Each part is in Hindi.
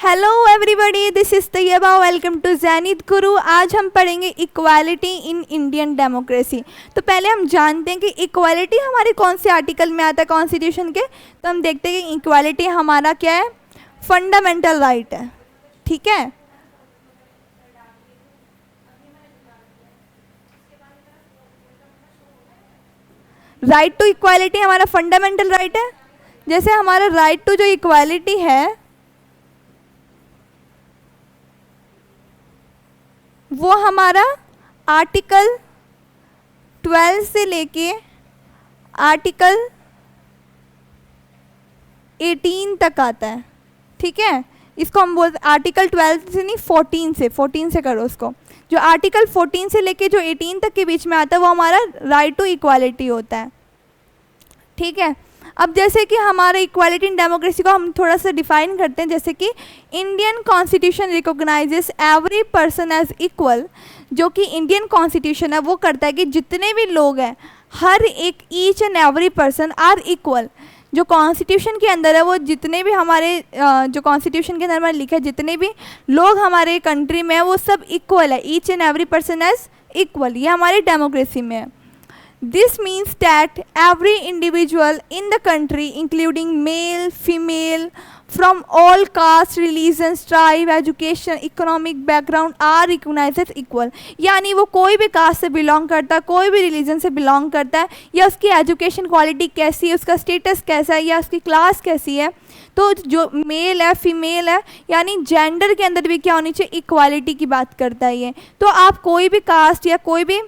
Hello everybody, this is Tayyaba. Welcome to Zainid Guru. आज हम पढ़ेंगे इक्वालिटी इन इंडियन डेमोक्रेसी। तो पहले हम जानते हैं कि इक्वालिटी हमारे कौन से आर्टिकल में आता है कॉन्स्टिट्यूशन के। तो हम देखते हैं कि इक्वालिटी हमारा क्या है, फंडामेंटल राइट है। ठीक है, राइट टू इक्वालिटी हमारा फंडामेंटल राइट है। जैसे हमारा राइट टू जो इक्वालिटी है वो हमारा आर्टिकल 12 से लेके आर्टिकल 18 तक आता है। ठीक है, इसको हम बोलते आर्टिकल 12 से नहीं 14 से करो उसको। जो आर्टिकल 14 से लेके जो 18 तक के बीच में आता है वो हमारा राइट टू इक्वालिटी होता है। ठीक है, अब जैसे कि हमारे इक्वालिटी इन डेमोक्रेसी को हम थोड़ा सा डिफाइन करते हैं। जैसे कि Indian constitution recognises every person as equal. जो कि इंडियन कॉन्स्टिट्यूशन है वो करता है कि जितने भी लोग हैं हर एक each and every person are equal. जो कॉन्स्टिट्यूशन के अंदर है वो जितने भी हमारे जो कॉन्स्टिट्यूशन के अंदर हमारे लिखा है जितने भी लोग हमारे कंट्री में है वो सब इक्वल है, each and every person as equal. ये हमारी डेमोक्रेसी में है। This means that every individual in the country, including male, female, from all castes, religions, tribe, education, economic background, are recognized as equal। यानी वो कोई भी कास्ट से बिलोंग करता है, कोई भी रिलीजन से बिलोंग करता है, या उसकी एजुकेशन क्वालिटी कैसी है, उसका स्टेटस कैसा है, या उसकी क्लास कैसी है। तो जो मेल है, फीमेल है, यानी जेंडर के अंदर भी क्या होनी चाहिए, इक्वालिटी की बात करता है ये। तो आप कोई भी कास्ट या कोई भी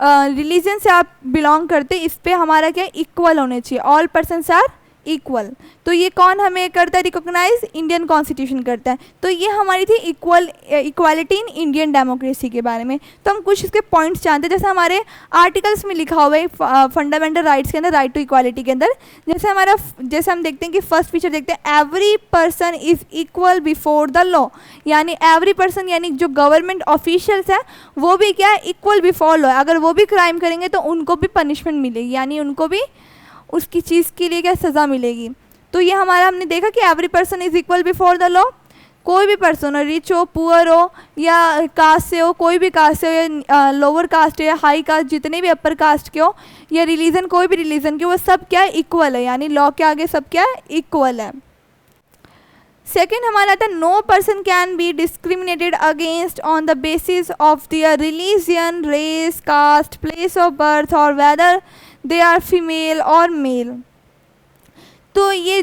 रिलीजन से आप बिलोंग करते, इस पे हमारा क्या इक्वल होने चाहिए, ऑल पर्सन्स आर इक्वल। तो ये कौन हमें करता है रिकॉग्नाइज, इंडियन कॉन्स्टिट्यूशन करता है। तो ये हमारी थी इक्वालिटी इन इंडियन डेमोक्रेसी के बारे में। तो हम कुछ इसके पॉइंट्स जानते हैं। जैसे हमारे आर्टिकल्स में लिखा हुआ है फंडामेंटल राइट्स के अंदर, राइट टू इक्वालिटी के अंदर, जैसे हम देखते हैं कि फर्स्ट फीचर देखते हैं, every person is equal before the law. यानी एवरी पर्सन यानी जो गवर्नमेंट ऑफिशियल्स है वो भी क्या है, इक्वल बिफोर लॉ। अगर वो भी क्राइम करेंगे तो उनको भी पनिशमेंट मिलेगी, यानी उनको भी उसकी चीज़ के लिए क्या सज़ा मिलेगी। तो ये हमारा हमने देखा कि every person is equal before the law. कोई भी पर्सन हो, रिच हो, पुअर हो, या कास्ट से हो, कोई भी कास्ट से हो, या लोअर कास्ट हो या हाई कास्ट, जितने भी अपर कास्ट के हो, या रिलीजन कोई भी रिलीजन के, वो सब क्या है, इक्वल है। यानी लॉ के आगे सब क्या है, इक्वल है। सेकेंड हमारा आता है, no person can be discriminated against on the basis of their religion, race, caste, place of birth और वेदर दे आर फीमेल और मेल। तो ये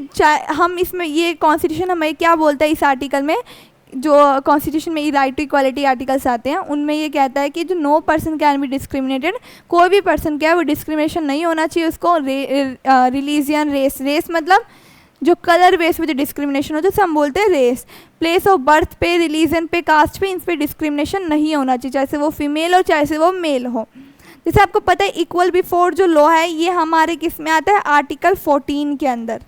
हम इसमें ये कॉन्स्टिट्यूशन हमें क्या बोलता है, इस आर्टिकल में जो कॉन्स्टिट्यूशन में राइट टू इक्वालिटी आर्टिकल्स आते हैं उनमें ये कहता है कि जो no person can be discriminated, कोई भी पर्सन क्या है वो डिस्क्रिमिनेशन नहीं होना चाहिए उसको। रिलीजियन, रेस मतलब जो कलर बेस पे जो डिस्क्रिमिनेशन होता है हम बोलते हैं रेस। प्लेस ऑफ बर्थ पे, रिलीजन पे, कास्ट पे, इन पे डिस्क्रिमिनेशन नहीं होना चाहिए, चाहे से वो फीमेल हो चाहे से वो मेल हो। जैसे आपको पता है इक्वल बिफोर जो लॉ है ये हमारे किस में आता है, आर्टिकल 14 के अंदर।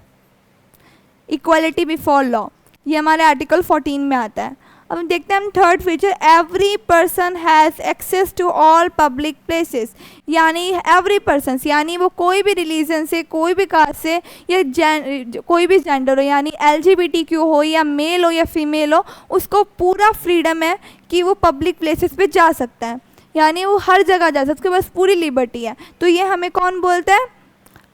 इक्वालिटी बिफोर लॉ ये हमारे आर्टिकल 14 में आता है। अब देखते हैं हम third feature, every person has access to all public places. यानी एवरी पर्सन यानी वो कोई भी रिलीजन से, कोई भी कास्ट से, या कोई भी जेंडर हो, यानी LGBTQ हो या मेल हो या फीमेल हो, उसको पूरा फ्रीडम है कि वो पब्लिक प्लेसेस पे जा सकता है। यानी वो हर जगह जा सकता है, उसके पास पूरी लिबर्टी है। तो ये हमें कौन बोलता है,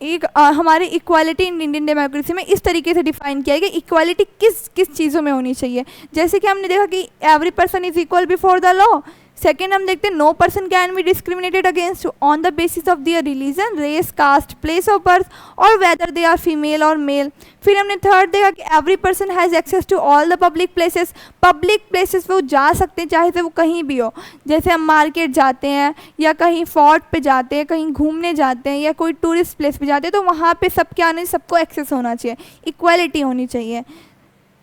एक हमारी इक्वालिटी इन इंडियन डेमोक्रेसी में इस तरीके से डिफाइन किया है कि इक्वालिटी किस किस चीज़ों में होनी चाहिए। जैसे कि हमने देखा कि every person is equal before the law. Second हम देखते हैं, no person can be discriminated against on the basis of their religion, race, caste, place of birth और वेदर दे आर फीमेल और मेल। फिर हमने थर्ड देखा कि every person has access to all the public places. Public places पे वो जा सकते हैं चाहे से वो कहीं भी हो। जैसे हम मार्केट जाते हैं या कहीं फोर्ट पे जाते हैं, कहीं घूमने जाते हैं या कोई टूरिस्ट प्लेस पे जाते हैं, तो वहाँ पे सब क्या नहीं, सबको एक्सेस होना चाहिए, इक्वालिटी होनी चाहिए।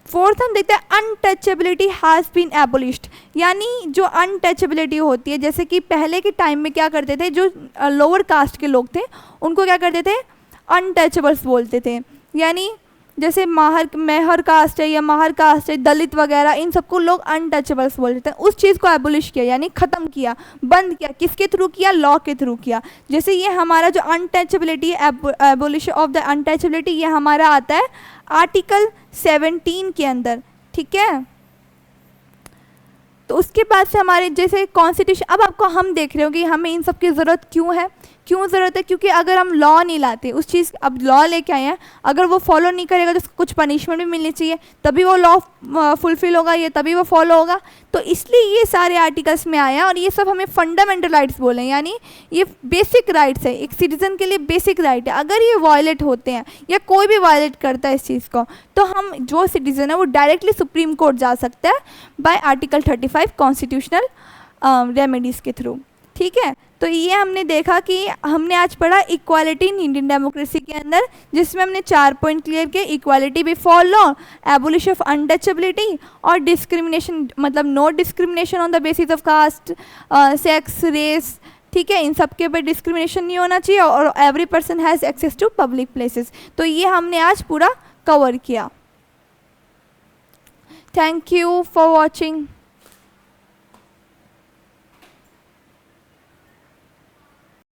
फोर्थ हम देखते हैं, अनटचेबिलिटी हैज़ बीन एबोलिश्ड। यानी जो अनटचेबिलिटी होती है, जैसे कि पहले के टाइम में क्या करते थे, जो लोअर कास्ट के लोग थे उनको क्या करते थे, अनटचेबल्स बोलते थे। यानी जैसे मेहर कास्ट है या माहर कास्ट है, दलित वगैरह, इन सबको लोग अनटचेबल्स बोलते हैं। उस चीज़ को एबोलिश किया, यानी ख़त्म किया, बंद किया। किसके थ्रू किया, लॉ के थ्रू किया। जैसे ये हमारा जो अनटचेबिलिटी है, एबोलिश ऑफ द अनटचेबिलिटी, ये हमारा आता है आर्टिकल 17 के अंदर। ठीक है, तो उसके बाद से हमारे जैसे कॉन्स्टिट्यूशन, अब आपको हम देख रहे हो कि हमें इन सब की ज़रूरत क्यों है, क्यों ज़रूरत है, क्योंकि अगर हम लॉ नहीं लाते उस चीज़, अब लॉ लेके आए हैं, अगर वो फॉलो नहीं करेगा तो उसको कुछ पनिशमेंट भी मिलनी चाहिए, तभी वो लॉ फुलफिल होगा, ये तभी वो फॉलो होगा। तो इसलिए ये सारे आर्टिकल्स में आया, और ये सब हमें फंडामेंटल राइट्स बोले, यानी ये बेसिक राइट्स है, एक सिटीज़न के लिए बेसिक राइट है। अगर ये वायलेट होते हैं या कोई भी वायलेट करता है इस चीज़ को, तो हम जो सिटीज़न है वो डायरेक्टली सुप्रीम कोर्ट जा सकता है बाय आर्टिकल 35 कॉन्स्टिट्यूशनल रेमेडीज़ के थ्रू। ठीक है, तो ये हमने देखा कि हमने आज पढ़ा इक्वालिटी इन इंडियन डेमोक्रेसी के अंदर, जिसमें हमने 4 पॉइंट क्लियर किए, equality before law, abolish of untouchability, और डिस्क्रिमिनेशन मतलब no discrimination on the basis of caste, sex, race. ठीक है, इन सब के ऊपर डिस्क्रिमिनेशन नहीं होना चाहिए, और every person has access to public places. तो ये हमने आज पूरा कवर किया। Thank you for watching.